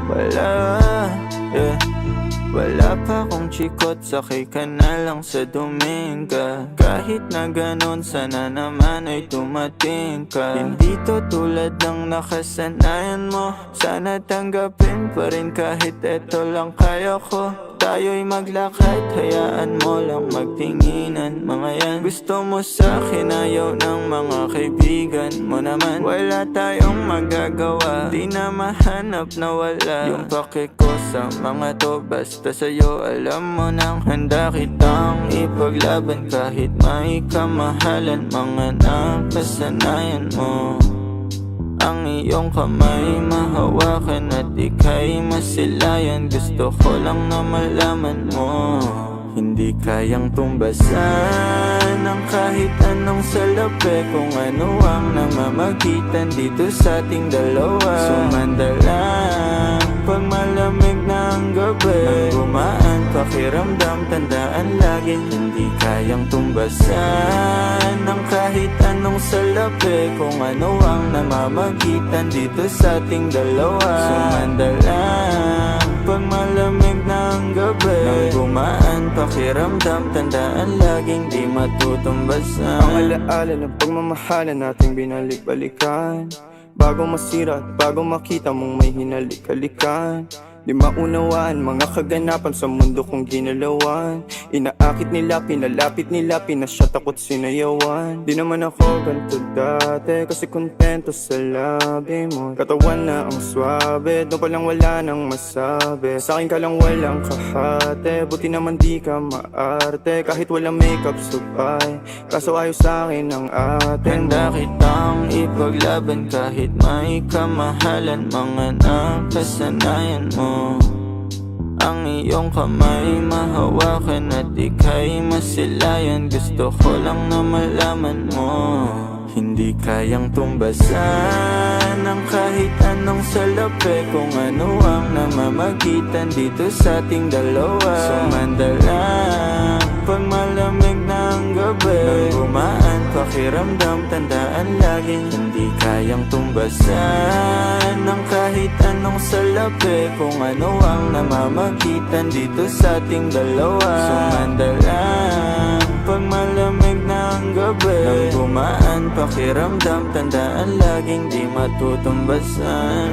Wala, yeah. Wala pa akong chikot, sakay ka na lang sa Dominga. Kahit na ganun, sana naman ay tumating ka. Hindi to tulad ng nakasanayan mo, sana tanggapin pa rin kahit eto lang kaya ko. Tayo'y maglakad, hayaan mo lang magtinginan. Mga yan, gusto mo sa'kin, ayaw ng mga kaibigan mo naman. Wala tayong magagawa, di na mahanap na wala yung pake ko sa mga to. Basta sa'yo alam mo nang handa kitang ipaglaban. Kahit may kamahalan, mga nakasanayan mo. Ang iyong kamay mahawakan at ika'y masilayan. Gusto ko lang na malaman mo, hindi kayang tumbasan ng kahit anong salapi. Kung ano ang namamagitan dito sa ating dalawa. Sumanda lang pag malamig na ang gabi, nang gumaan pakiramdam, tandaan lagi, hindi kayang tumbasan ng kahit anong salapi. Kung ano ang namamagitan dito sa ating dalawa. Sumanda lang pag malamig na ang gabi, nang gumaan pakiramdam, tandaan laging di matutumbasan. Ang alaala ng pagmamahalan nating binalik-balikan, bago masira at bago makita mong may hinalik-halikan. Di maunawaan mga kaganapan sa mundo kong ginalawan. Inaakit nila, pinalapit nila, pinasyat ako't sinayawan. Di naman ako ganito dati, kasi kontento sa labi mo. Katawan na ang swabe, doon palang wala nang masabi. Sa'kin ka lang walang kahate, buti naman di ka maarte. Kahit walang makeup sabay, kaso ayos sa'kin ang atin. Handa kitang ipaglaban kahit may kamahalan, mga nakasanayan mo. Ang iyong kamay mahawakan at ika'y masilayan. Gusto ko lang na malaman mo, hindi kayang tumbasan ng kahit anong salapi. Kung ano ang namamagitan dito sa ating dalawa. Sumanda lang pag malamig na ang gabi, nang gumaan pakiramdam, tandaan laging hindi kayang tumbasan ng kahit anong salapi. Kung ano ang namamagitan dito sa ating dalawa. Sumanda lang pag malamig na ang gabi, nang gumaan pakiramdam, tandaan laging di matutumbasan.